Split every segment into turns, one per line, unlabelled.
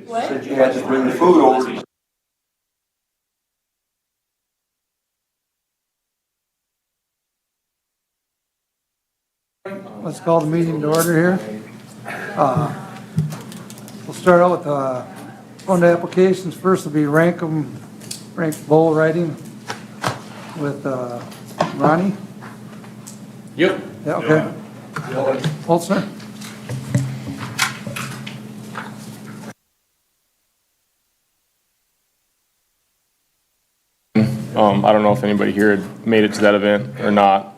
Said you had to bring the food over.
Let's call the meeting to order here. We'll start out with fund applications. First will be ranked bull riding with Ronnie.
Yep.
Yeah, okay. Holzner.
I don't know if anybody here had made it to that event or not,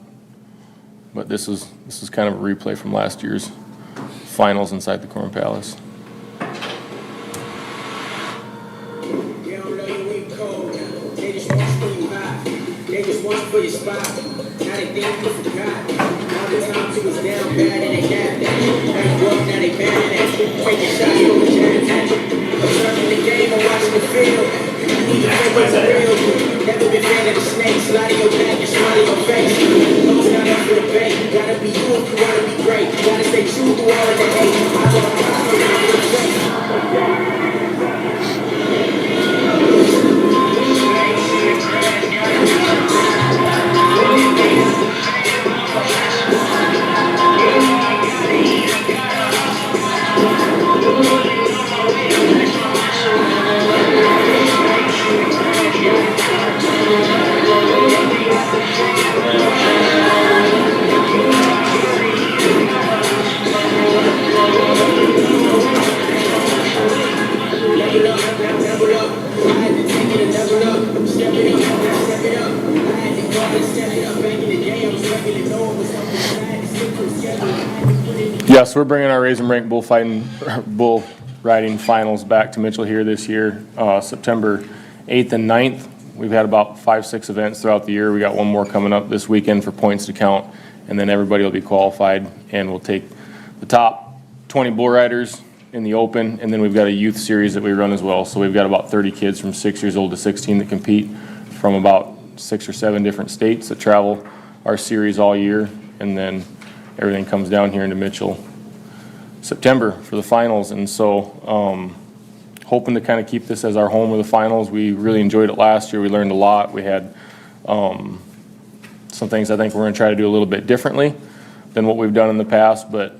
but this is kind of a replay from last year's finals inside the Corn Palace.
Never been fan of the snakes, slide in your back and smile in your face. No, it's not up for the bait. Gotta be you if you wanna be great. Gotta stay true through all of the hate. I want to prosper for the
Yes, we're bringing our Raise 'em Rank bull riding finals back to Mitchell here this year, September 8th and 9th. We've had about 5-6 events throughout the year. We got one more coming up this weekend for points to count, and then everybody will be qualified, and we'll take the top 20 bull riders in the open, and then we've got a youth series that we run as well. So we've got about 30 kids from 6 years old to 16 that compete from about 6 or 7 different states that travel our series all year, and then everything comes down here into Mitchell September for the finals. And so hoping to kind of keep this as our home of the finals. We really enjoyed it last year. We learned a lot. We had some things I think we're going to try to do a little bit differently than what we've done in the past, but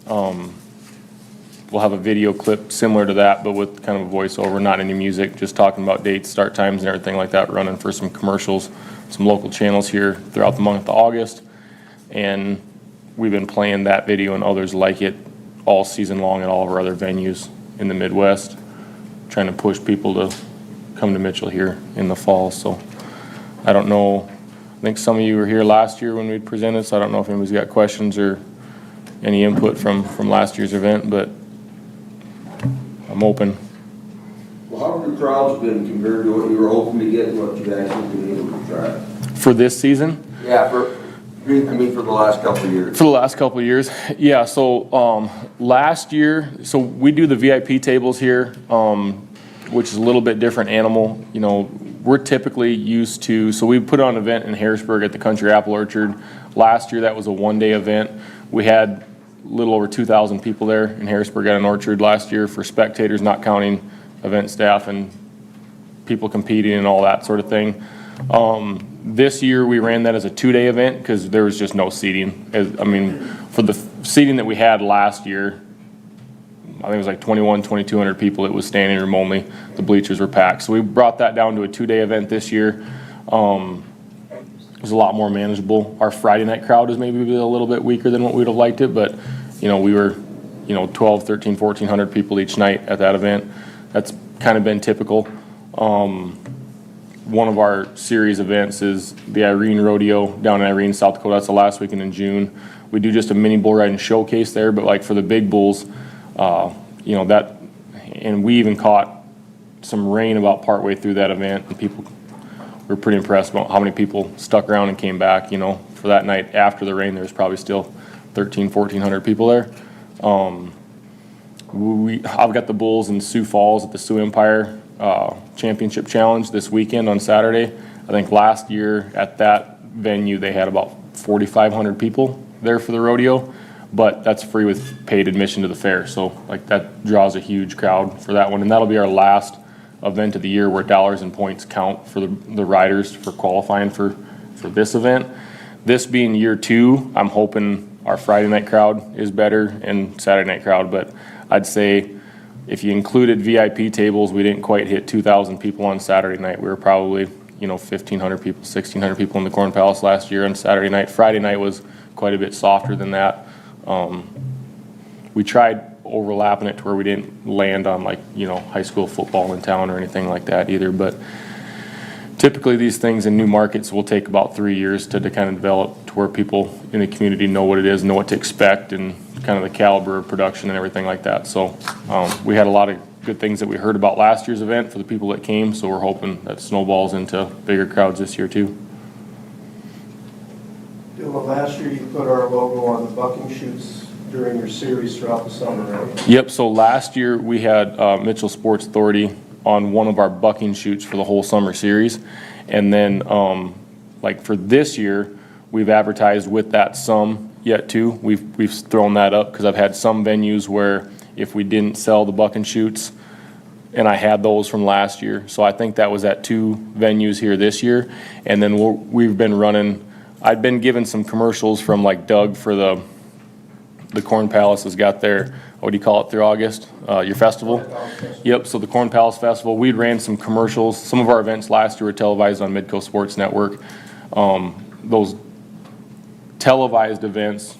we'll have a video clip similar to that, but with kind of a voiceover, not any music, just talking about dates, start times, and everything like that, running for some commercials, some local channels here throughout the month of August. And we've been playing that video and others like it all season long at all of our other venues in the Midwest, trying to push people to come to Mitchell here in the fall. So I don't know, I think some of you were here last year when we presented, so I don't know if anybody's got questions or any input from last year's event, but I'm open.
Well, how have the crowds been compared to what you were hoping to get and what you actually been able to try?
For this season?
Yeah, for the last couple of years.
For the last couple of years, yeah. So last year, so we do the VIP tables here, which is a little bit different animal. You know, we're typically used to, so we put on an event in Harrisburg at the Country Apple Orchard. Last year, that was a one-day event. We had a little over 2,000 people there in Harrisburg at an orchard last year for spectators, not counting event staff and people competing and all that sort of thing. This year we ran that as a 2-day event because there was just no seating. I mean, for the seating that we had last year, I think it was like 2,200 people. It was standing room only. The bleachers were packed. So we brought that down to a 2-day event this year. It was a lot more manageable. Our Friday night crowd is maybe a little bit weaker than what we'd have liked it, but you know, we were, 12, 13, 1,400 people each night at that event. That's kind of been typical. One of our series events is the Irene Rodeo down in Irene, South Dakota. That's the last weekend in June. We do just a mini bull riding showcase there, but like for the big bulls, and we even caught some rain about partway through that event, and people were pretty impressed about how many people stuck around and came back. For that night after the rain, there was probably still 1,400 people there. I've got the bulls in Sioux Falls at the Sioux Empire Championship Challenge this weekend on Saturday. I think last year at that venue they had about 4,500 people there for the rodeo, but that's free with paid admission to the fair. So like that draws a huge crowd for that one. And that'll be our last event of the year where dollars and points count for the riders for qualifying for this event. This being year 2, I'm hoping our Friday night crowd is better and Saturday night crowd, but I'd say if you included VIP tables, we didn't quite hit 2,000 people on Saturday night. We were probably, 1,500 people, 1,600 people in the Corn Palace last year on Saturday night. Friday night was quite a bit softer than that. We tried overlapping it to where we didn't land on high school football in town or anything like that either, but typically these things in new markets will take about 3 years to kind of develop to where people in the community know what it is, know what to expect, and kind of the caliber of production and everything like that. So we had a lot of good things that we heard about last year's event for the people that came, so we're hoping that snowballs into bigger crowds this year too.
Dylan, last year you put our logo on the bucking chutes during your series throughout the summer, right?
Yep, so last year we had Mitchell Sports Authority on one of our bucking chutes for the whole summer series. And then for this year, we've advertised with that some yet too. We've thrown that up because I've had some venues where if we didn't sell the bucking chutes, and I had those from last year. So I think that was at 2 venues here this year. And then we've been running, I've been given some commercials from Doug for the Corn Palace has got their, what do you call it through August? Your festival? Yep, so the Corn Palace Festival, we ran some commercials. Some of our events last year were televised on Midco Sports Network. Those televised events,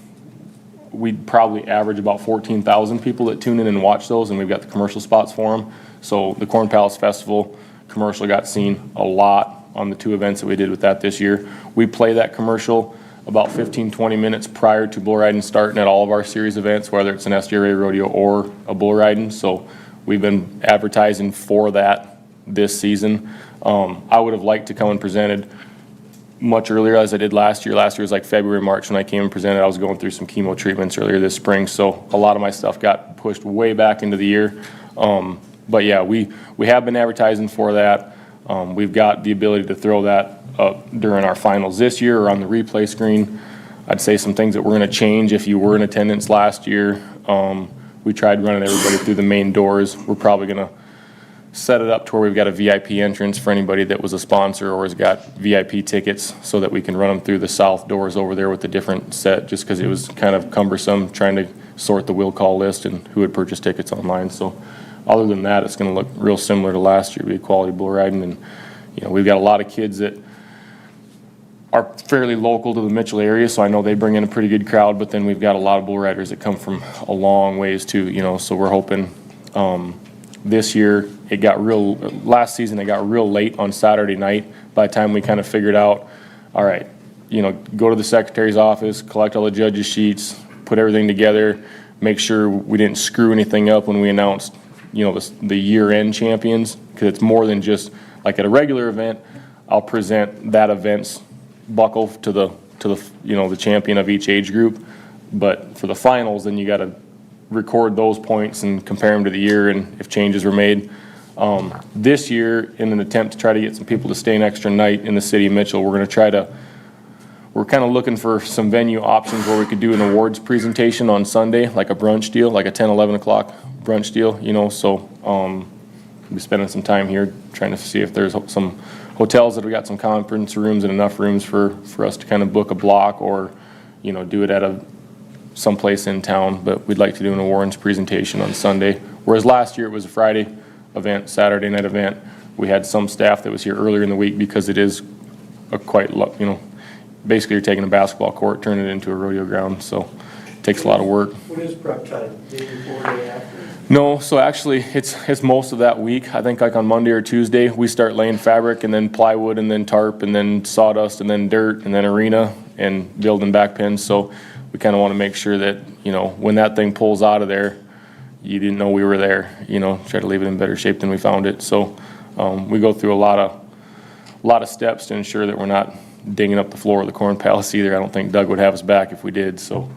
we'd probably average about 14,000 people that tune in and watch those, and we've got the commercial spots for them. So the Corn Palace Festival commercial got seen a lot on the 2 events that we did with that this year. We play that commercial about 15-20 minutes prior to bull riding starting at all of our series events, whether it's an SDRA rodeo or a bull riding. So we've been advertising for that this season. I would have liked to come and presented much earlier as I did last year. Last year was like February, March when I came and presented. I was going through some chemo treatments earlier this spring, so a lot of my stuff got pushed way back into the year. But yeah, we have been advertising for that. We've got the ability to throw that up during our finals this year or on the replay screen. I'd say some things that we're going to change if you were in attendance last year. We tried running everybody through the main doors. We're probably going to set it up to where we've got a VIP entrance for anybody that was a sponsor or has got VIP tickets so that we can run them through the south doors over there with a different set, just because it was kind of cumbersome trying to sort the will call list and who had purchased tickets online. So other than that, it's going to look real similar to last year, be quality bull riding. And we've got a lot of kids that are fairly local to the Mitchell area, so I know they bring in a pretty good crowd, but then we've got a lot of bull riders that come from a long ways too, so we're hoping this year last season it got real late on Saturday night. By the time we kind of figured out, all right, go to the secretary's office, collect all the judges' sheets, put everything together, make sure we didn't screw anything up when we announced, the year-end champions, because it's more than just like at a regular event, I'll present that event's buckle to the champion of each age group. But for the finals, then you got to record those points and compare them to the year and if changes were made. This year, in an attempt to try to get some people to stay an extra night in the city of Mitchell, we're kind of looking for some venue options where we could do an awards presentation on Sunday, like a brunch deal, like a 10, 11 o'clock brunch deal, so we'll be spending some time here trying to see if there's some hotels that we got some conference rooms and enough rooms for us to kind of book a block or, do it at someplace in town. But we'd like to do an awards presentation on Sunday. Whereas last year it was a Friday event, Saturday night event. We had some staff that was here earlier in the week because it is basically you're taking a basketball court, turning it into a rodeo ground. So it takes a lot of work.
What is prep time? Day before, day after?
No, so actually it's most of that week. I think like on Monday or Tuesday, we start laying fabric and then plywood and then tarp and then sawdust and then dirt and then arena and building back pins. So we kind of want to make sure that, when that thing pulls out of there, you didn't know we were there, try to leave it in better shape than we found it. So we go through a lot of steps to ensure that we're not dinging up the floor of the Corn Palace either. I don't think Doug would have us back if we did. So,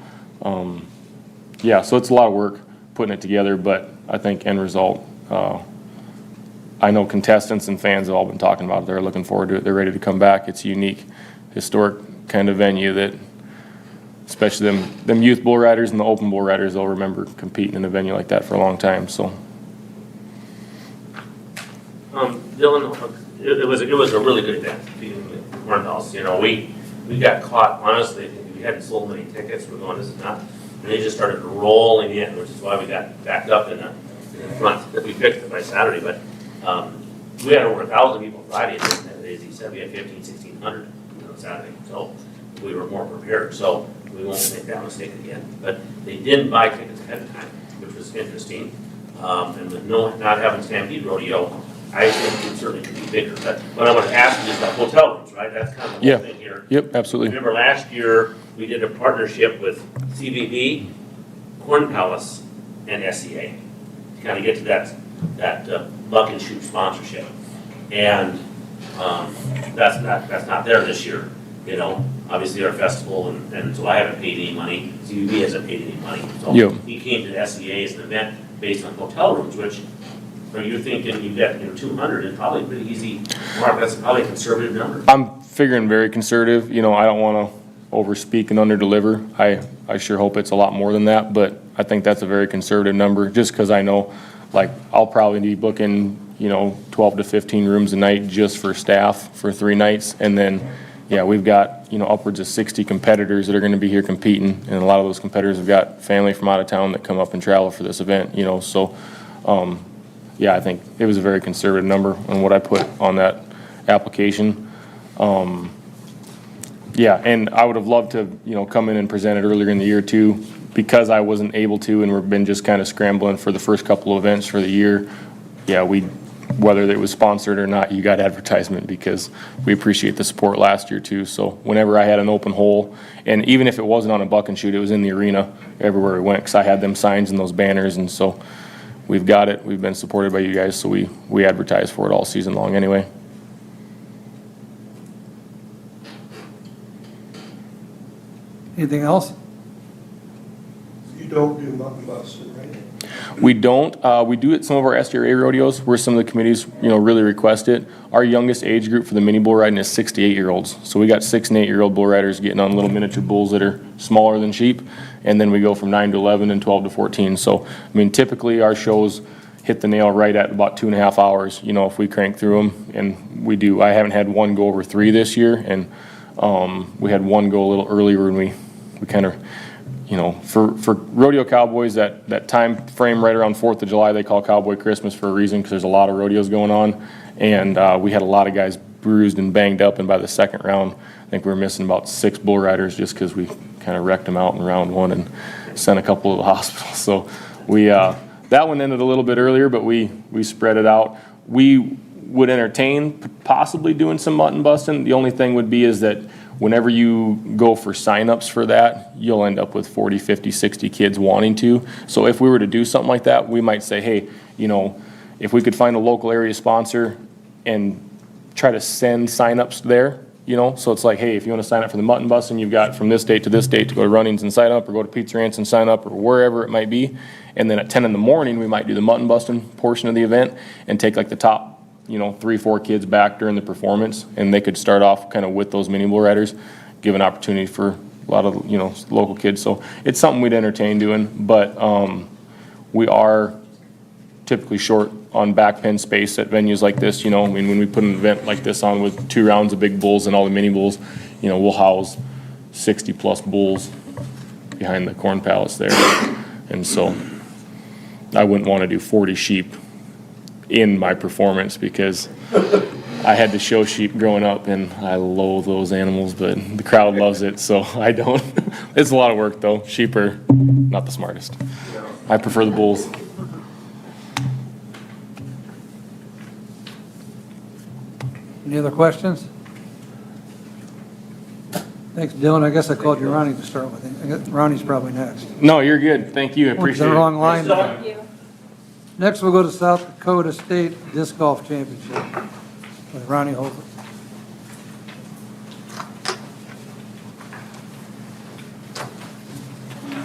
yeah, so it's a lot of work putting it together, but I think end result, I know contestants and fans have all been talking about it. They're looking forward to it. They're ready to come back. It's a unique, historic kind of venue that especially them youth bull riders and the open bull riders, they'll remember competing in a venue like that for a long time, so.
Dylan, it was a really good event, being the Corn Palace. You know, we got caught, honestly, we hadn't sold many tickets, we're going, this is not, and they just started rolling in, which is why we got backed up in the front. We fixed it by Saturday, but we had over 1,000 people Friday, and as he said, we had 1,600 on Saturday, so we were more prepared, so we won't make that mistake again. But they didn't buy tickets ahead of time, which was interesting, and with not having Stampede Rodeo, I think it certainly could be bigger. But what I want to ask you is about hotel rooms, right? That's kind of the whole thing here.
Yep, absolutely.
Remember last year, we did a partnership with CVB, Corn Palace, and SEA to kind of get to that buck and shoot sponsorship. And that's not there this year, you know. Obviously our festival, and so I haven't paid any money, CVB hasn't paid any money. So
Yep.
he came to SEA as an event based on hotel rooms, which, are you thinking you get, 200 is probably pretty easy, Mark, that's probably a conservative number.
I'm figuring very conservative, you know, I don't wanna overspeak and underdeliver. I sure hope it's a lot more than that, but I think that's a very conservative number, just cause I know, like, I'll probably be booking, 12 to 15 rooms a night just for staff for 3 nights, and then, yeah, we've got, upwards of 60 competitors that are gonna be here competing, and a lot of those competitors have got family from out of town that come up and travel for this event, so, yeah, I think it was a very conservative number on what I put on that application. Yeah, and I would have loved to, come in and present it earlier in the year too, because I wasn't able to, and we've been just kind of scrambling for the first couple of events for the year. Yeah, whether it was sponsored or not, you got advertisement, because we appreciate the support last year too. So whenever I had an open hole, and even if it wasn't on a buck and shoot, it was in the arena everywhere we went, because I had them signs and those banners, and so we've got it. We've been supported by you guys, so we advertise for it all season long anyway.
Anything else?
You don't do mutton busting, right?
We don't. We do at some of our SDRA rodeos where some of the committees, really request it. Our youngest age group for the mini bull riding is 6 to 8-year-olds. So we got 6 and 8-year-old bull riders getting on little miniature bulls that are smaller than sheep. And then we go from 9 to 11 and 12 to 14. So, typically our shows hit the nail right at about 2.5 hours, if we crank through them. And we do. I haven't had one go over 3 this year. And we had one go a little earlier when we kind of, for rodeo cowboys, that time frame right around 4th of July, they call Cowboy Christmas for a reason, because there's a lot of rodeos going on. And we had a lot of guys bruised and banged up, and by the second round, I think we were missing about 6 bull riders just because we kind of wrecked them out in round 1 and sent a couple to the hospital. So that one ended a little bit earlier, but we spread it out. We would entertain possibly doing some mutton busting. The only thing would be is that whenever you go for signups for that, you'll end up with 40, 50, 60 kids wanting to. So if we were to do something like that, we might say, hey, if we could find a local area sponsor and try to send signups there, so it's like, hey, if you want to sign up for the mutton busting, you've got from this date to this date to go to Runnings and sign up, or go to Pizza Ranch and sign up, or wherever it might be. And then at 10 in the morning, we might do the mutton busting portion of the event and take like the top 3-4 kids back during the performance, and they could start off kind of with those mini bull riders, give an opportunity for a lot of local kids. So it's something we'd entertain doing, but we are typically short on back pen space at venues like this. When we put an event like this on with 2 rounds of big bulls and all the mini bulls, we'll house 60 plus bulls behind the Corn Palace there, and so I wouldn't want to do 40 sheep in my performance, because I had to show sheep growing up, and I loathe those animals, but the crowd loves it, so I don't. It's a lot of work though. Sheep are not the smartest. I prefer the bulls.
Any other questions? Thanks, Dylan. I guess I called you Ronnie to start with. I guess Ronnie's probably next.
No, you're good. Thank you. I
Went to
appreciate
the
it.
wrong line.
Thank
there. Next, we'll go to South Dakota State Disc Golf Championship with Ronnie Holzer.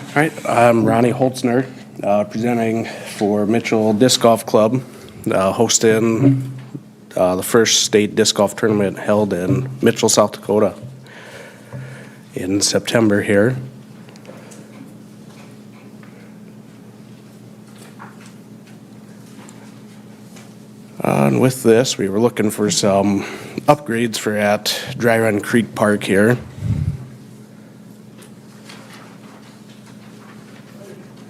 All right, I'm Ronnie Holtzner, presenting for Mitchell Disc Golf Club, hosting the first state disc golf tournament held in Mitchell, South Dakota in September here. And with this, we were looking for some upgrades for at Dry Run Creek Park here.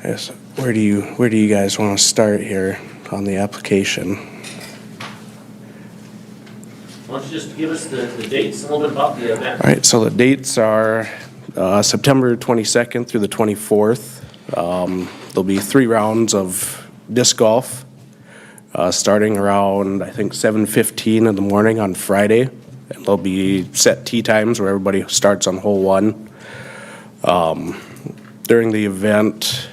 Yes, where do you guys want to start here on the application?
Why don't you just give us the dates, and a little bit about the event?
All right, so the dates are September 22nd through the 24th. There'll be 3 rounds of disc golf, starting around, I think, 7:15 in the morning on Friday. And there'll be set tee times where everybody starts on hole 1. During the event,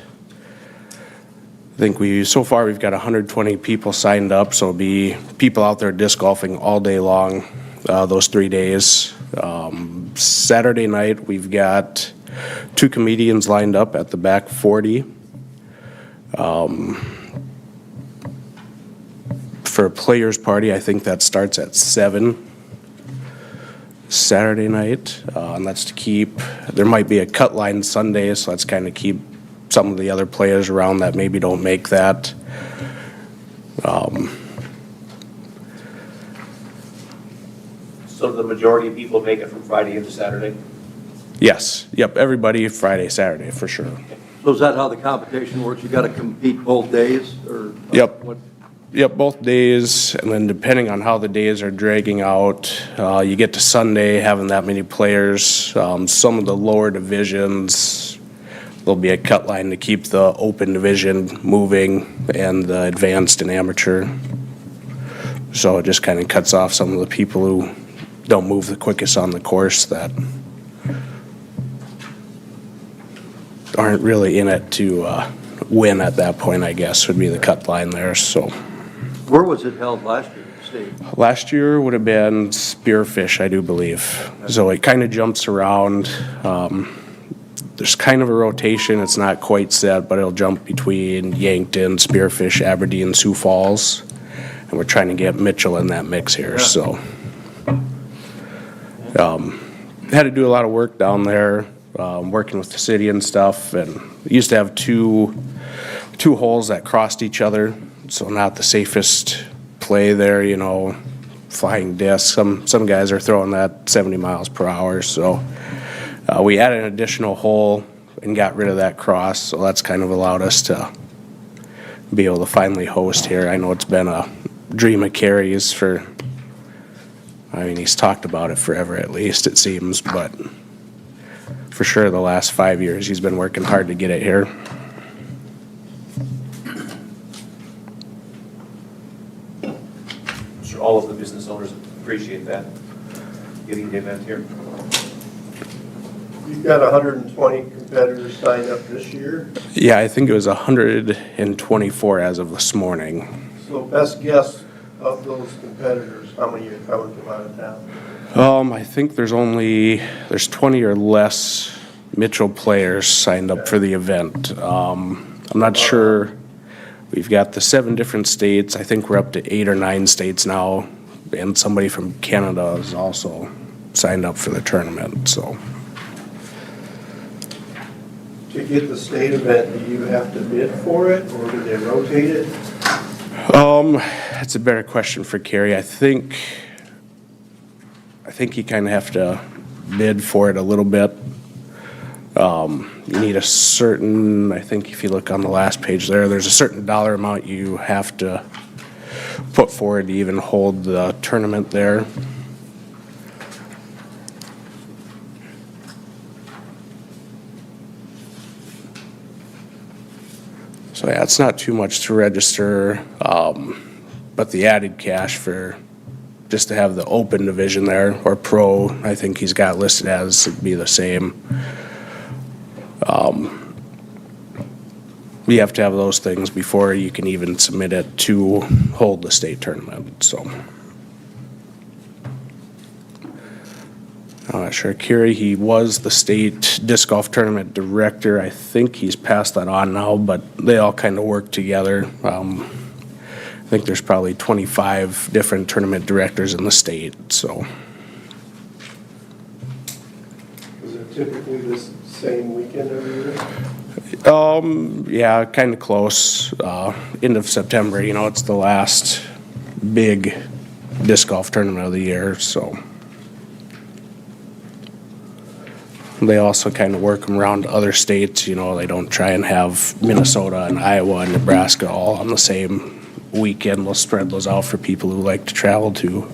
I think so far we've got 120 people signed up, so it'll be people out there disc golfing all day long, those 3 days. Saturday night, we've got 2 comedians lined up at the back 40. For a players party, I think that starts at 7 Saturday night, and that's to keep, there might be a cut line Sunday, so that's kind of keep some of the other players around that maybe don't make that.
So the majority of people make it from Friday into Saturday?
Yes, yep, everybody Friday, Saturday, for sure.
So is that how the competition works? You got to compete both days, or?
Yep.
what?
Yep, both days, and then depending on how the days are dragging out, you get to Sunday having that many players. Some of the lower divisions, there'll be a cut line to keep the open division moving and the advanced and amateur. So it just kind of cuts off some of the people who don't move the quickest on the course that aren't really in it to win at that point, I guess, would be the cut line there, so.
Where was it held last year, the state?
Last year would have been Spearfish, I do believe. So it kind of jumps around. There's kind of a rotation. It's not quite set, but it'll jump between Yankton, Spearfish, Aberdeen, Sioux Falls. And we're trying to get Mitchell in that mix here, so. Had to do a lot of work down there, working with the city and stuff. And we used to have two holes that crossed each other. So not the safest play there, you know, flying discs. Some guys are throwing that 70 miles per hour. So we added an additional hole and got rid of that cross. So that's kind of allowed us to be able to finally host here. I know it's been a dream of Kerry's for, I mean, he's talked about it forever at least, it seems. But for sure the last 5 years he's been working hard to get it here.
All of the business owners appreciate that, getting the event here.
You've got 120 competitors signed up this year.
Yeah, I think it was 124 as of this morning.
So best guess of those competitors, how many are coming from out of town?
I think there's 20 or less Mitchell players signed up for the event. I'm not sure. We've got the 7 different states. I think we're up to 8 or 9 states now, and somebody from Canada is also signed up for the tournament, so.
To get the state event, do you have to bid for it, or do they rotate it?
That's a better question for Kerry. I think you kind of have to bid for it a little bit. You need a certain, I think if you look on the last page there's a certain dollar amount you have to put forward to even hold the tournament there. So yeah, it's not too much to register, but the added cash for just to have the open division there, or pro, I think he's got listed as would be the same. You have to have those things before you can even submit it to hold the state tournament, so. I'm not sure, Kerry, he was the state disc golf tournament director. I think he's passed that on now, but they all kind of work together. I think there's probably 25 different tournament directors in the state, so.
Is it typically this same weekend every year?
Yeah, kind of close. End of September, you know, it's the last big disc golf tournament of the year, so. They also kind of work them around other states, you know, they don't try and have Minnesota and Iowa and Nebraska all on the same weekend. They'll spread those out for people who like to travel to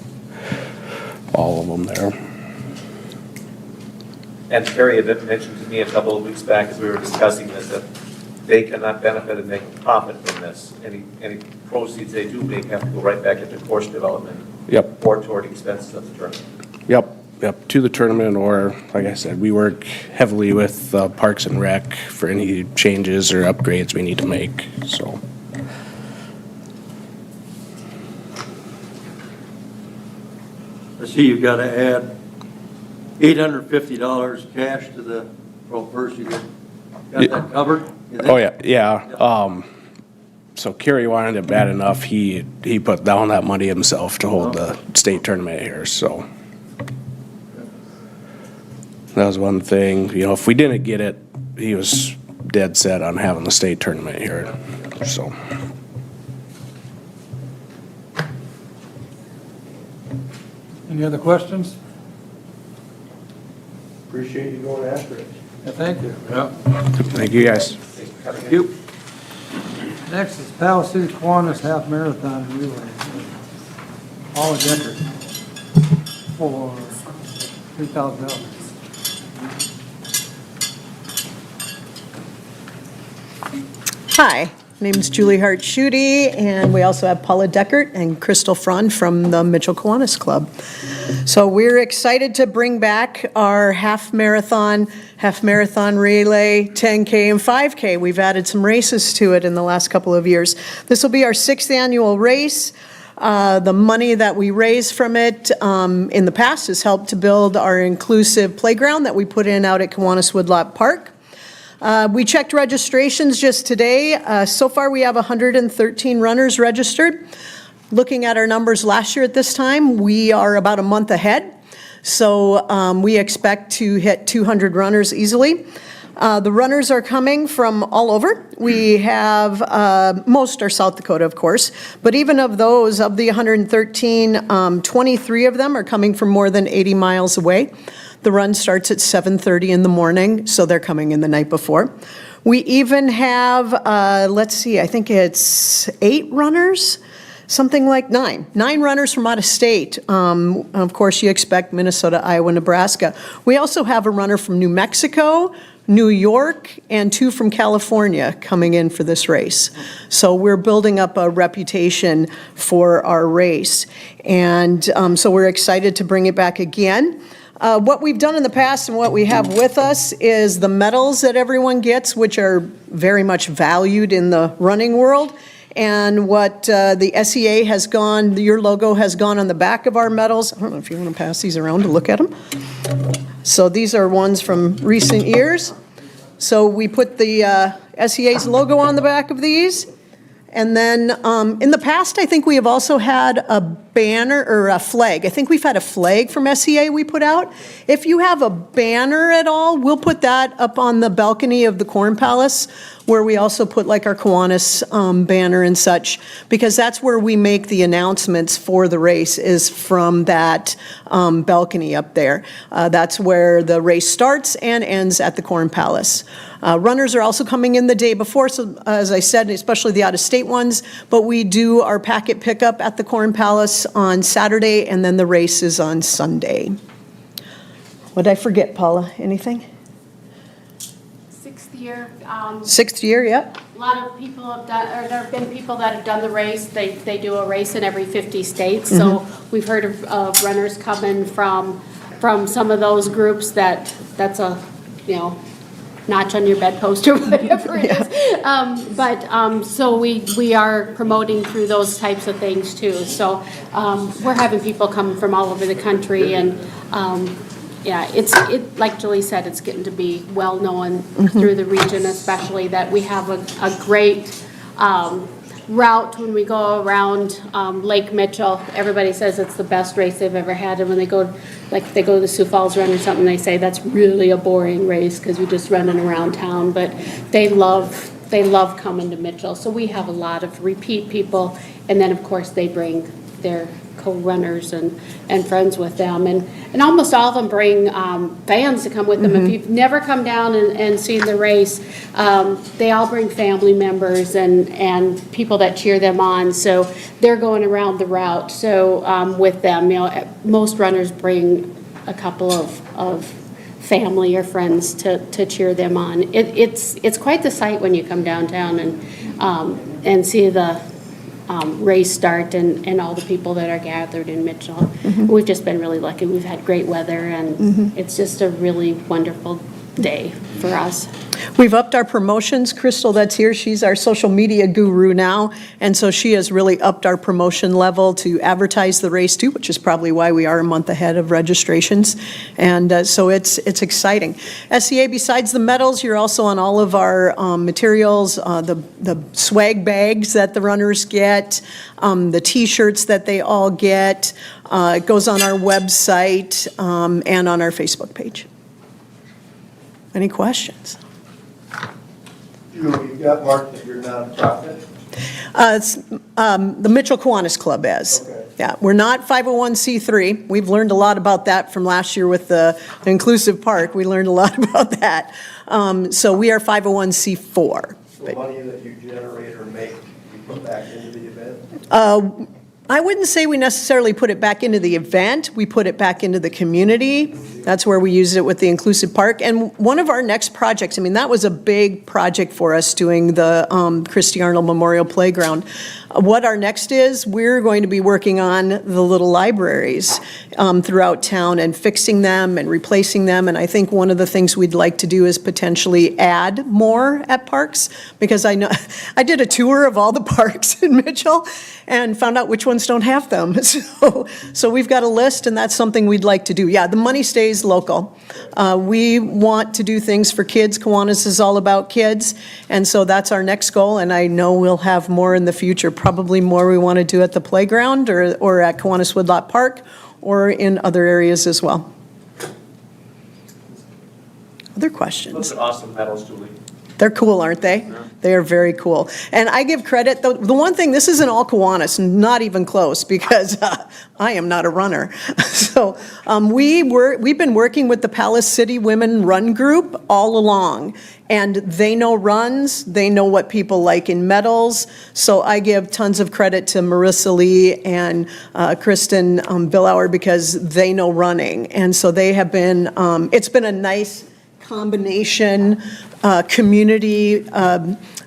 all of them there.
And Terry had mentioned to me a couple of weeks back as we were discussing this, that they cannot benefit and make a profit from this. Any proceeds they do make have to go right back into course development.
Yep.
Or toward expenses of the tournament.
Yep, to the tournament, or, like I said, we work heavily with Parks and Rec for any changes or upgrades we need to make, so.
I see you've got to add $850 cash to the, well, first you got that covered? You think?
Oh, yeah. So Kerry wanted it bad enough, he put down that money himself to hold the state tournament here, so. That was one thing, you know, if we didn't get it, he was dead set on having the state tournament here, so.
Any other questions?
Appreciate you going after it.
Yeah, thank you.
Thank you, guys.
Thank you.
Next is Powell City Kiwanis Half Marathon Relay. Paula Decker for $3,000.
Hi, my name is Julie Hart Schutte, and we also have Paula Deckert and Crystal Frond from the Mitchell Kiwanis Club. So we're excited to bring back our half marathon relay, 10K and 5K. We've added some races to it in the last couple of years. This will be our 6th annual race. The money that we raise from it in the past has helped to build our inclusive playground that we put in out at Kiwanis Woodlot Park. We checked registrations just today. So far, we have 113 runners registered. Looking at our numbers last year at this time, we are about a month ahead. So we expect to hit 200 runners easily. The runners are coming from all over. We have, most are South Dakota, of course, but even of those, of the 113, 23 of them are coming from more than 80 miles away. The run starts at 7:30 in the morning, so they're coming in the night before. We even have, let's see, I think it's 8 runners, something like 9 runners from out of state. Of course, you expect Minnesota, Iowa, Nebraska. We also have a runner from New Mexico, New York, and 2 from California coming in for this race. So we're building up a reputation for our race. And so we're excited to bring it back again. What we've done in the past and what we have with us is the medals that everyone gets, which are very much valued in the running world. And what the SEA has gone, your logo has gone on the back of our medals. I don't know if you want to pass these around to look at them. So these are ones from recent years. So we put the SEA's logo on the back of these. And then in the past, I think we have also had a banner or a flag. I think we've had a flag from SEA we put out. If you have a banner at all, we'll put that up on the balcony of the Corn Palace, where we also put like our Kiwanis banner and such, because that's where we make the announcements for the race, is from that balcony up there. That's where the race starts and ends, at the Corn Palace. Runners are also coming in the day before, so as I said, especially the out-of-state ones, but we do our packet pickup at the Corn Palace on Saturday, and then the race is on Sunday. What did I forget, Paula? Anything?
6th year.
6th year, yep.
A lot of people have done, or there have been people that have done the race. They do a race in every 50 states. So we've heard of runners coming from some of those groups that's a, notch on your bedpost or whatever it is. So we are promoting through those types of things too. So we're having people come from all over the country, and it like Julie said, it's getting to be well known through the region, especially that we have a great route when we go around Lake Mitchell. Everybody says it's the best race they've ever had, and when they go, like they go to the Sioux Falls Run or something, they say that's really a boring race because you're just running around town. But they love coming to Mitchell. So we have a lot of repeat people, and then of course they bring their co-runners and friends with them. And almost all of them bring fans to come with them. If you've never come down and seen the race, they all bring family members and people that cheer them on. So they're going around the route. So with them, most runners bring a couple of family or friends to cheer them on. It's quite the sight when you come downtown and see the race start and all the people that are gathered in Mitchell. We've just been really lucky. We've had great weather, and it's just a really wonderful day for us.
We've upped our promotions. Crystal, that's here, she's our social media guru now, and so she has really upped our promotion level to advertise the race too, which is probably why we are a month ahead of registrations. And so it's exciting. SCA, besides the medals, you're also on all of our materials, the swag bags that the runners get, the T-shirts that they all get. It goes on our website and on our Facebook page. Any questions?
Julie, you've got marked that you're nonprofit?
It's, the Mitchell Kiwanis Club is.
Okay.
Yeah, we're not 501c3. We've learned a lot about that from last year with the inclusive park. We learned a lot about that. So we are 501c4.
So money that you generate or make, you put back into the event?
I wouldn't say we necessarily put it back into the event. We put it back into the community. That's where we used it with the inclusive park. And one of our next projects, I mean, that was a big project for us doing the Christy Arnold Memorial Playground. What our next is, we're going to be working on the little libraries throughout town and fixing them and replacing them. And I think one of the things we'd like to do is potentially add more at parks, because I know, I did a tour of all the parks in Mitchell and found out which ones don't have them. So we've got a list, and that's something we'd like to do. Yeah, the money stays local. We want to do things for kids. Kiwanis is all about kids, and so that's our next goal, and I know we'll have more in the future, probably more we want to do at the playground or at Kiwanis Woodlot Park or in other areas as well. Other questions?
Those are awesome medals, Julie.
They're cool, aren't they? They are very cool. And I give credit, the one thing, this isn't all Kiwanis, not even close, because I am not a runner. So we've been working with the Palace City Women Run Group all along. And they know runs, they know what people like in medals. So I give tons of credit to Marissa Lee and Kristen Billauer, because they know running. And so they have been, it's been a nice combination, community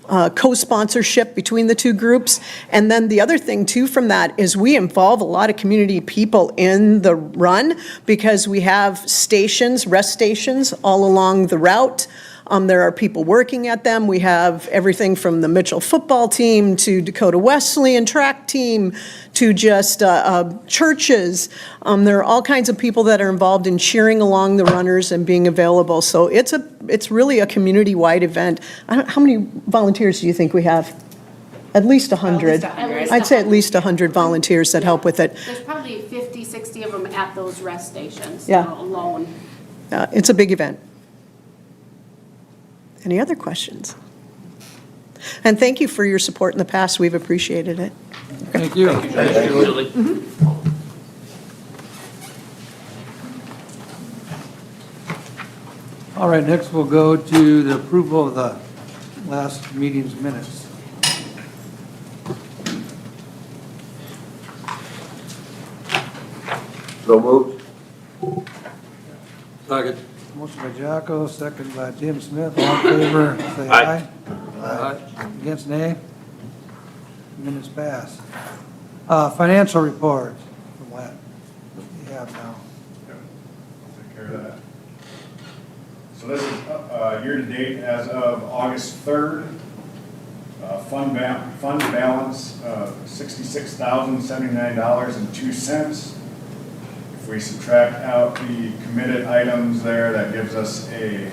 co-sponsorship between the two groups. And then the other thing too from that is we involve a lot of community people in the run, because we have stations, rest stations all along the route. There are people working at them. We have everything from the Mitchell football team to Dakota Wesleyan track team to just churches. There are all kinds of people that are involved in cheering along the runners and being available. So it's really a community-wide event. How many volunteers do you think we have? At least 100. I'd say at least 100 volunteers that help with it.
There's probably 50, 60 of them at those rest stations
Yeah.
alone.
It's a big event. Any other questions? And thank you for your support in the past. We've appreciated it.
Thank you.
Thank you, Julie.
All right, next we'll go to the approval of the last meeting's minutes.
So moved.
Second.
Motion by Jocko, second by Jim Smith. All in favor, say
Aye.
Aye. Against, nay? Minutes pass. Financial report from what we have now.
Take care of that. So this is year-to-date as of August 3rd. Fund balance $66,079.02. If we subtract out the committed items there, that gives us a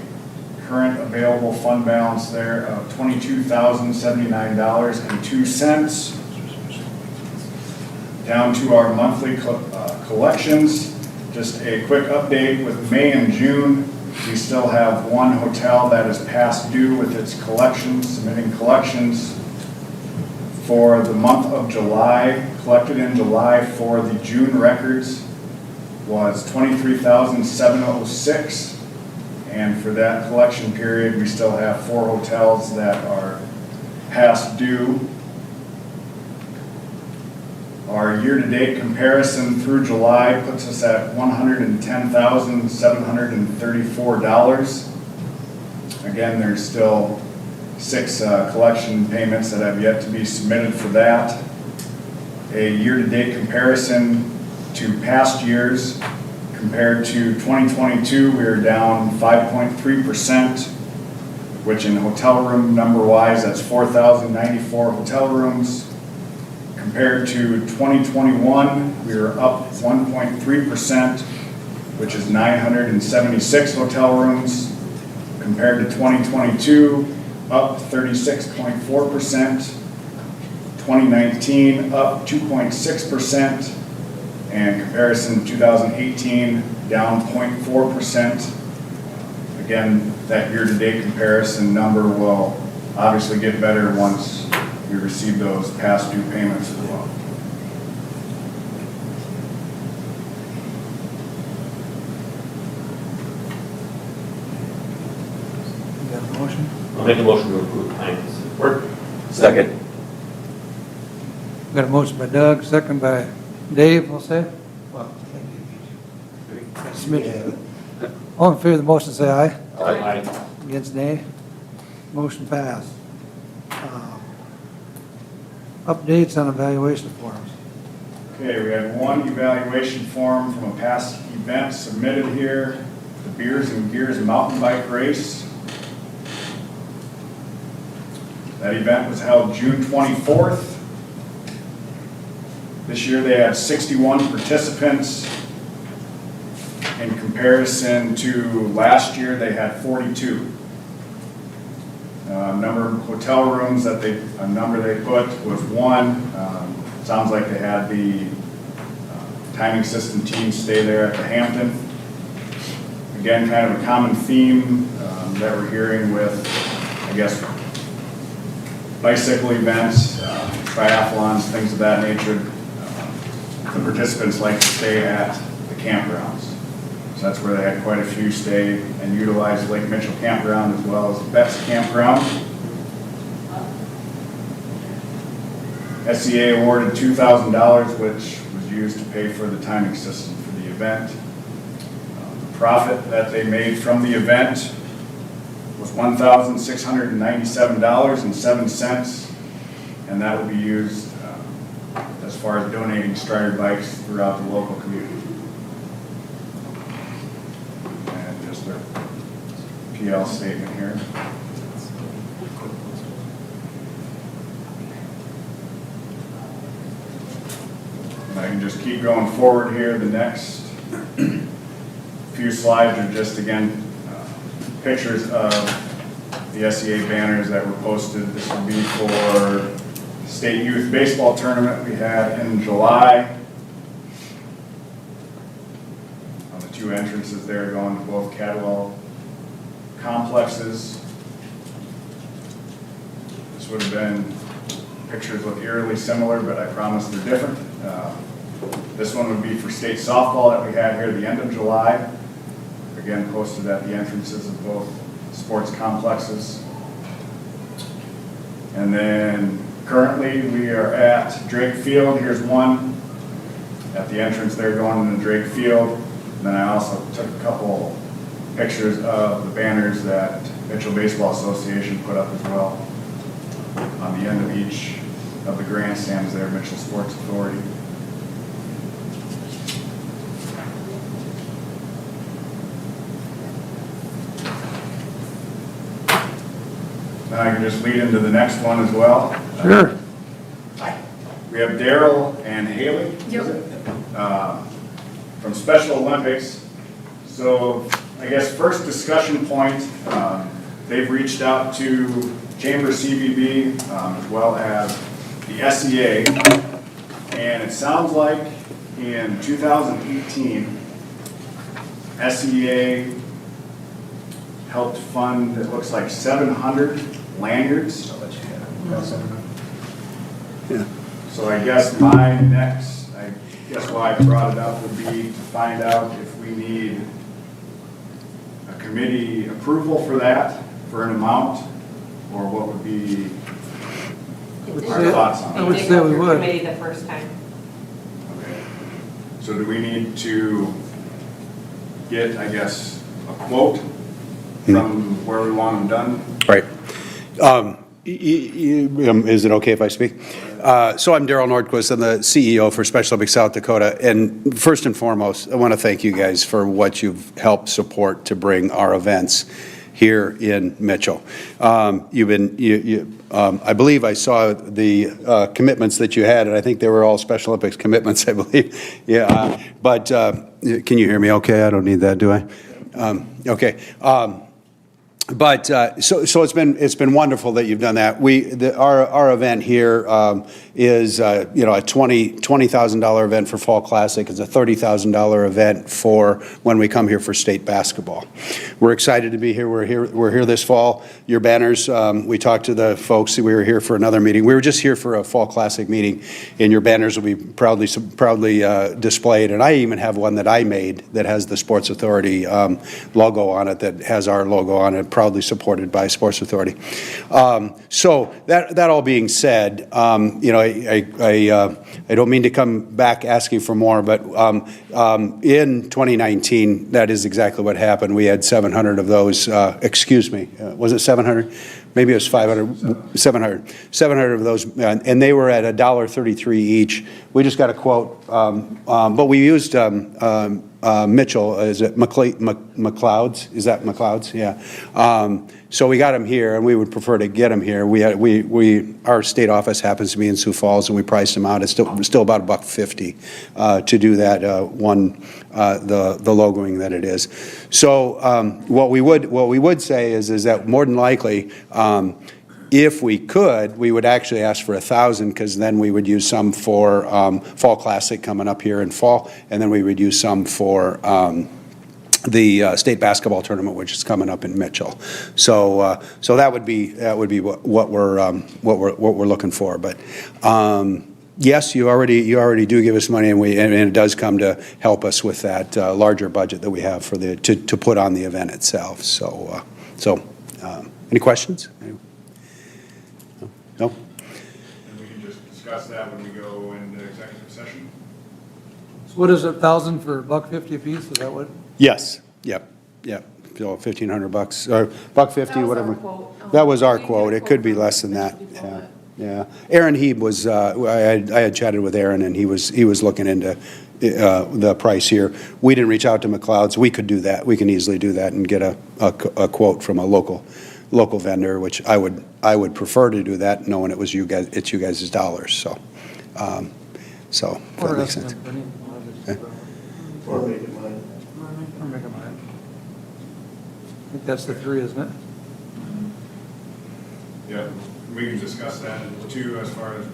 current available fund balance there of $22,079.02. Down to our monthly collections, just a quick update with May and June. We still have one hotel that is past due with its collections, submitting collections. for the month of July, collected in July for the June records was $23,706. And for that collection period, we still have 4 hotels that are past due. Our year-to-date comparison through July puts us at $110,734. Again, there's still 6 collection payments that have yet to be submitted for that. A year-to-date comparison to past years, compared to 2022, we are down 5.3%, which in hotel room number-wise, that's 4,094 hotel rooms. Compared to 2021, we are up 1.3%, which is 976 hotel rooms. Compared to 2022, up 36.4%. 2019, up 2.6%. And comparison to 2018, down 0.4%. Again, that year-to-date comparison number will obviously get better once we receive those past due payments as well.
You got a motion?
I'll make a motion to approve claims report.
Second.
Got a motion by Doug, second by Dave, we'll say. Smitty. All in favor of the motion, say aye.
Aye.
Against, nay. Motion passed. Updates on evaluation forms.
Okay, we had one evaluation form from a past event submitted here, the Beers and Gears Mountain Bike Race. That event was held June 24th. This year they had 61 participants. In comparison to last year, they had 42. Number of hotel rooms that a number they put was 1. Sounds like they had the timing system team stay there at the Hampton. Again, kind of a common theme that we're hearing with, I guess, bicycle events, triathlons, things of that nature. The participants like to stay at the campgrounds. So that's where they had quite a few stay and utilize Lake Mitchell Campground as well as Betts Campground. SEA awarded $2,000, which was used to pay for the timing system for the event. The profit that they made from the event was $1,697.07, and that will be used as far as donating Strider bikes throughout the local community. And just their PL statement here. And I can just keep going forward here. The next few slides are just, again, pictures of the SEA banners that were posted. This will be for State Youth Baseball Tournament we had in July. On the 2 entrances there going to both Cadwell complexes. This would have been, pictures look eerily similar, but I promise they're different. This one would be for state softball that we had here at the end of July. Again, posted at the entrances of both sports complexes. And then currently we are at Drake Field. Here's one at the entrance there going into Drake Field. And then I also took a couple pictures of the banners that Mitchell Baseball Association put up as well on the end of each of the grandstands there, Mitchell Sports Authority. Now I can just lead into the next one as well.
Sure.
We have Daryl and Haley from Special Olympics. So I guess first discussion point, they've reached out to Chamber CVB as well as the SEA, and it sounds like in 2018, SEA helped fund, it looks like 700 lanyards. So I guess why I brought it up would be to find out if we need a committee approval for that, for an amount, or what would be our thoughts on
I
it.
would say we would.
Committee the first time.
Okay. So do we need to get, I guess, a quote from where we want them done?
Right. Is it okay if I speak? So I'm Daryl Nordquist. I'm the CEO for Special Olympics South Dakota. And first and foremost, I want to thank you guys for what you've helped support to bring our events here in Mitchell. You've been, I believe I saw the commitments that you had, and I think they were all Special Olympics commitments, I believe. Yeah, but can you hear me okay? I don't need that, do I? Okay. But so it's been wonderful that you've done that. Our event here is a $20,000 event for Fall Classic. It's a $30,000 event for when we come here for state basketball. We're excited to be here. We're here this fall. Your banners. We talked to the folks. We were here for another meeting. We were just here for a Fall Classic meeting, and your banners will be proudly displayed. And I even have one that I made that has the Sports Authority logo on it. That has our logo on it. Proudly supported by Sports Authority. So that all being said, I don't mean to come back asking for more, but in 2019, that is exactly what happened. We had 700 of those. Was it 700? Maybe it was 500, 700 of those, and they were at $1.33 each. We just got a quote, but we used Mitchell. Is it McLeod's? Is that McLeod's? Yeah. So we got them here, and we would prefer to get them here. Our state office happens to be in Sioux Falls, and we priced them out. It's still about $1.50 to do that the logoing that it is. So what we would say is that more than likely, if we could, we would actually ask for 1,000, because then we would use some for Fall Classic coming up here in fall, and then we would use some for the state basketball tournament, which is coming up in Mitchell. So that would be what we're looking for. But yes, you already do give us money, and it does come to help us with that larger budget that we have for to put on the event itself. So any questions? No?
And we can just discuss that when we go into executive session?
So what is it, 1,000 for $1.50 a piece? Is that what?
Yes. Yep. So $1,500 or $1.50, whatever. That was our quote. It could be less than that. Yeah. Aaron Heeb was. I had chatted with Aaron, and he was looking into the price here. We didn't reach out to McLeod's. We could do that. We can easily do that and get a quote from a local vendor, which I would prefer to do that, knowing it was you guys. It's you guys' dollars. So if that makes sense.
Or make it mine.
I think that's the three, isn't it?
Yeah, we can discuss that too, as far as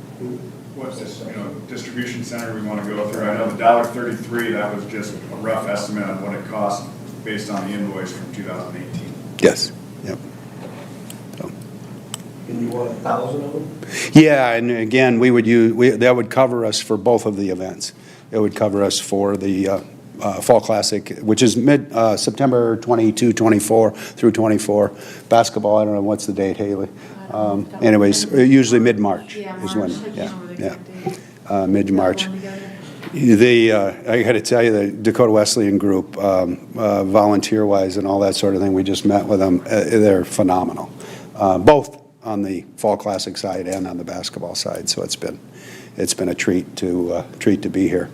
what's this, distribution center we want to go through. I know the $1.33, that was just a rough estimate on what it cost based on the invoice from 2018.
Yes. Yep.
And you want 1,000 of them?
Yeah, and again, that would cover us for both of the events. It would cover us for the Fall Classic, which is September 22, 24 through 24. Basketball, I don't know, what's the date, Haley? Anyways, usually mid-March is when, mid-March. I got to tell you, the Dakota Wesleyan group, volunteer-wise and all that sort of thing, we just met with them. They're phenomenal, both on the Fall Classic side and on the basketball side. So it's been a treat to be here.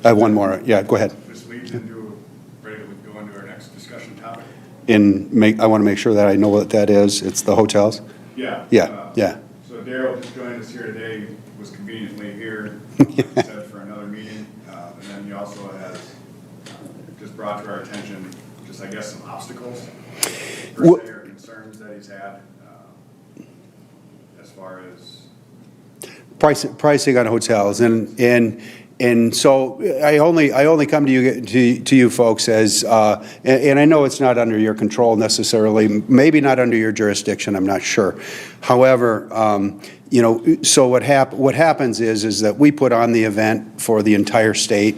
I have one more. Yeah, go ahead.
This leads into, ready to go into our next discussion topic?
I want to make sure that I know what that is. It's the hotels?
Yeah.
Yeah.
So Daryl just joined us here today, was conveniently here, said for another meeting. And then he also has just brought to our attention, just I guess some obstacles, per se, or concerns that he's had as far as
Pricing on hotels, and And so I only come to you folks as, and I know it's not under your control necessarily, maybe not under your jurisdiction, I'm not sure. However, you know, so what happens is that we put on the event for the entire state.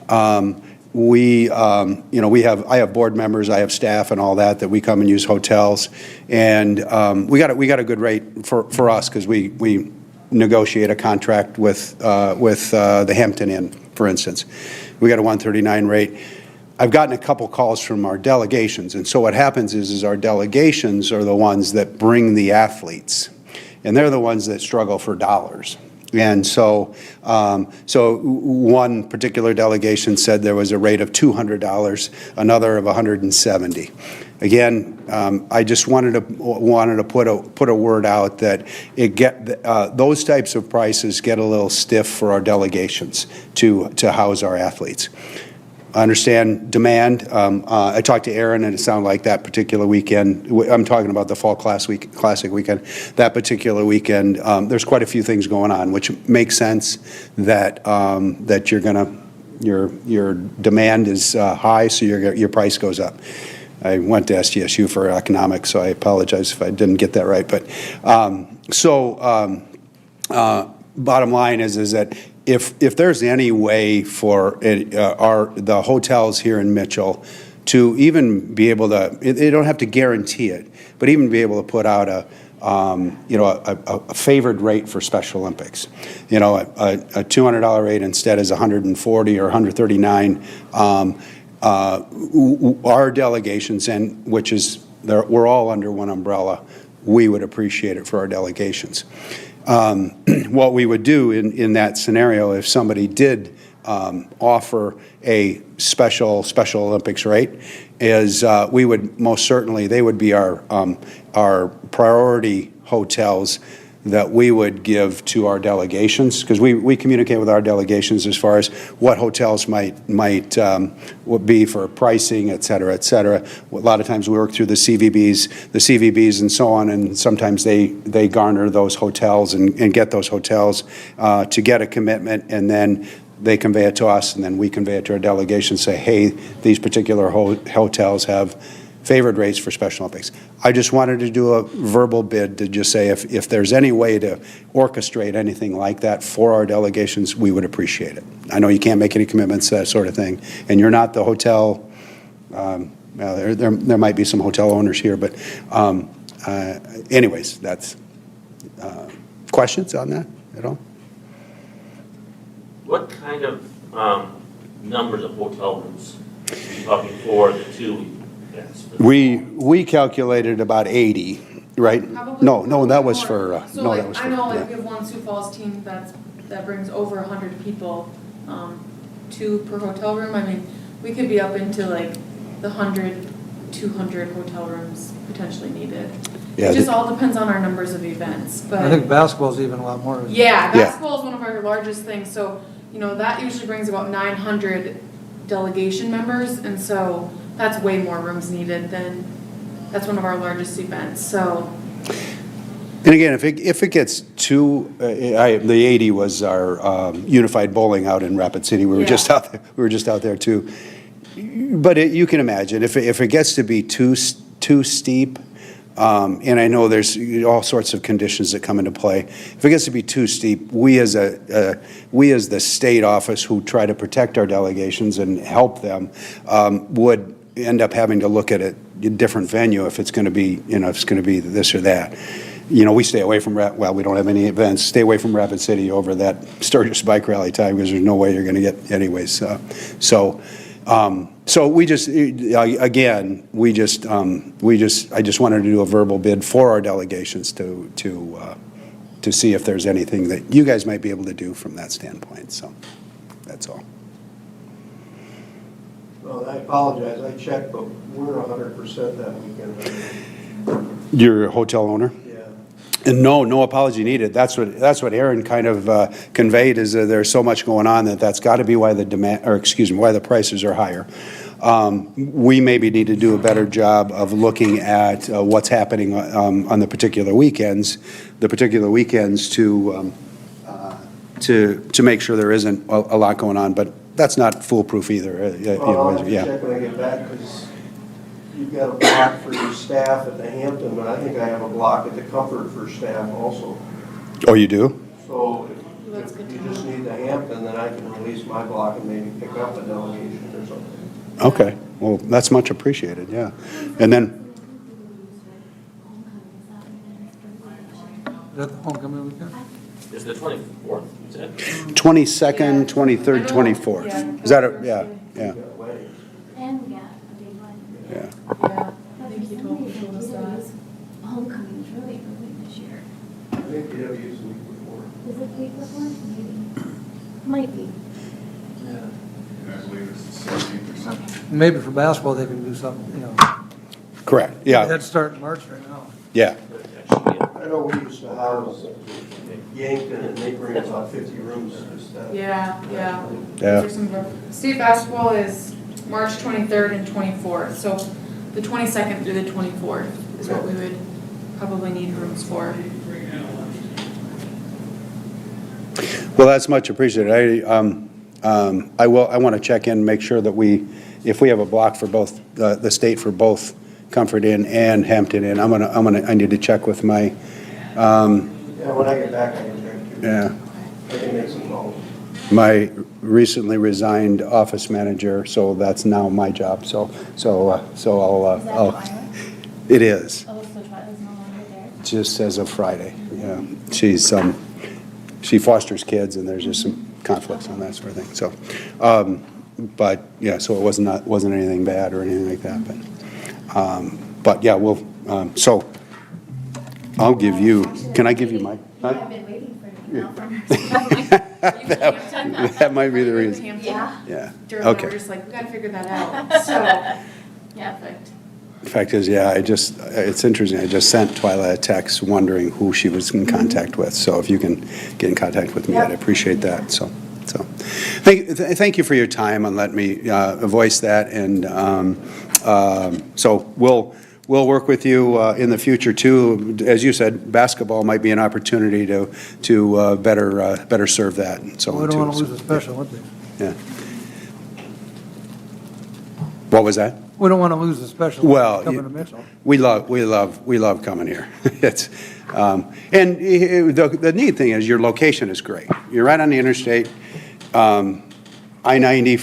You know, I have board members, I have staff and all that we come and use hotels. And we got a good rate for us because we negotiate a contract with the Hampton Inn, for instance. We got a 139 rate. I've gotten a couple calls from our delegations, and so what happens is our delegations are the ones that bring the athletes, and they're the ones that struggle for dollars. And so, so one particular delegation said there was a rate of $200, another of $170. Again, I just wanted to put a word out that those types of prices get a little stiff for our delegations to house our athletes. I understand demand. I talked to Aaron, and it sounded like that particular weekend. I'm talking about the Fall Classic weekend. That particular weekend, there's quite a few things going on, which makes sense that that your demand is high, so your price goes up. I went to SDSU for economics, so I apologize if I didn't get that right. But bottom line is that if there's any way for the hotels here in Mitchell to even be able to, they don't have to guarantee it, but even be able to put out a favored rate for Special Olympics, you know, a $200 rate instead is $140 or $139. Our delegations, and we're all under one umbrella, we would appreciate it for our delegations. What we would do in that scenario, if somebody did offer a special Olympics rate, is we would most certainly, they would be our priority hotels that we would give to our delegations, because we communicate with our delegations as far as what hotels might be for pricing, et cetera, et cetera. A lot of times we work through the CVBs and so on, and sometimes they garner those hotels and get those hotels to get a commitment, and then they convey it to us, and then we convey it to our delegation, say, hey, these particular hotels have favored rates for Special Olympics. I just wanted to do a verbal bid to just say if there's any way to orchestrate anything like that for our delegations, we would appreciate it. I know you can't make any commitments, that sort of thing, and you're not the hotel. There might be some hotel owners here, but anyways, that's questions on that at all?
What kind of numbers of hotel rooms are you talking for the 2 weeks?
We calculated about 80, right?
Probably
No, that was for,
so
no,
like,
that was for.
I know, like,
yeah.
we have one Sioux Falls team that brings over 100 people, 2 per hotel room. I mean, we could be up into like the 100, 200 hotel rooms potentially needed.
Yeah,
It just all depends on our numbers of events, but.
I think basketball's even a lot more.
Yeah, basketball is one of our largest things, so, you know, that usually brings about 900 delegation members, and so that's way more rooms needed that's one of our largest events, so.
And again, if it gets too, the 80 was our unified bowling out in Rapid City. We were just out there. We were just out there too. But you can imagine if it gets to be too steep, and I know there's all sorts of conditions that come into play. If it gets to be too steep, we as the state office who try to protect our delegations and help them would end up having to look at a different venue if it's going to be, you know, if it's going to be this or that. You know, we stay away from, we don't have any events, stay away from Rapid City over that Sturgis Bike Rally time because there's no way you're going to get anyways. So we just, again, I just wanted to do a verbal bid for our delegations to see if there's anything that you guys might be able to do from that standpoint. So that's all.
Well, I apologize, I checked, but we're 100% that weekend.
You're a hotel owner?
Yeah.
And no apology needed. That's what Aaron kind of conveyed, is that there's so much going on that's got to be why why the prices are higher. We maybe need to do a better job of looking at what's happening on the particular weekends to to make sure there isn't a lot going on, but that's not foolproof either.
I'll have to
Yeah.
check when I get back, because you've got a block for your staff at the Hampton, but I think I have a block at the Comfort for staff also.
Oh, you do?
So if you just need the Hampton, then I can release my block and maybe pick up a delegation or something.
Okay, well, that's much appreciated, yeah. And then,
Is that the homecoming weekend?
It's the 24th, you said?
22nd, 23rd, 24th. Is that, yeah, yeah,
And we got a big one.
yeah.
Yeah, I think he told us that.
Homecoming is really early this year.
I think you have used the week before.
Is it the week before? Maybe. Might be.
I believe it's the 16th or something.
Maybe for basketball, they can do something, you know.
Correct, yeah,
That's starting in March right now.
yeah.
I know we used to house Yankton, and they bring about 50 rooms.
Yeah.
Yeah.
Those are some of our, state basketball is March 23rd and 24th, so the 22nd through the 24th is what we would probably need rooms for.
Well, that's much appreciated. I want to check in, make sure that if we have a block for both, the state for both Comfort Inn and Hampton Inn, I need to check with my,
Yeah, when I get back, I can check too.
yeah,
I can make some calls.
my recently resigned office manager, so that's now my job, so I'll, it is,
Oh, so Twyla's no longer there?
just as of Friday, yeah. She fosters kids, and there's just some conflicts on that sort of thing, so, but, yeah, so it wasn't anything bad or anything like that, but yeah, we'll, so, I'll give you, can I give you my?
Yeah, I've been waiting for an email from her.
That might be the reason,
Yeah.
yeah,
During that,
okay.
we're just like, we gotta figure that out, so.
Yeah, perfect.
The fact is, yeah, it's interesting, I just sent Twyla a text wondering who she was in contact with, so if you can get in contact with me, I'd appreciate that, so. Thank you for your time and letting me voice that, and so we'll work with you in the future too. As you said, basketball might be an opportunity to better serve that, and so on
We
too.
don't want to
so,
lose the Special Olympics.
yeah. What was that?
We don't want to lose the Special
Well,
Olympics coming to Mitchell.
we love coming here. It's, the neat thing is your location is great. You're right on the interstate, I-90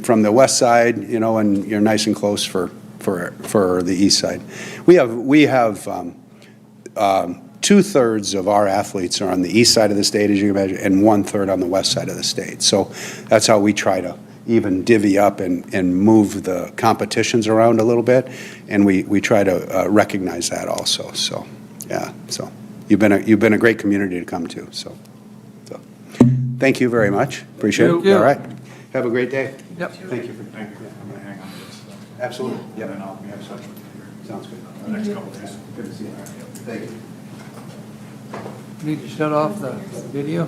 from the west side, and you're nice and close for the east side. We have 2/3 of our athletes are on the east side of the state, as you can imagine, and 1/3 on the west side of the state. So that's how we try to even divvy up and move the competitions around a little bit, and we try to recognize that also. So, yeah, so you've been a great community to come to, so thank you very much. Appreciate
Thank
it.
you.
All right. Have a great day.
Yep.
Thank you.
Thank you. I'm going to hang on to this.
Absolutely.
And then I'll be in touch with you
Sounds good.
the next couple of days.
Good to see you. Thank you.
Need to shut off the video.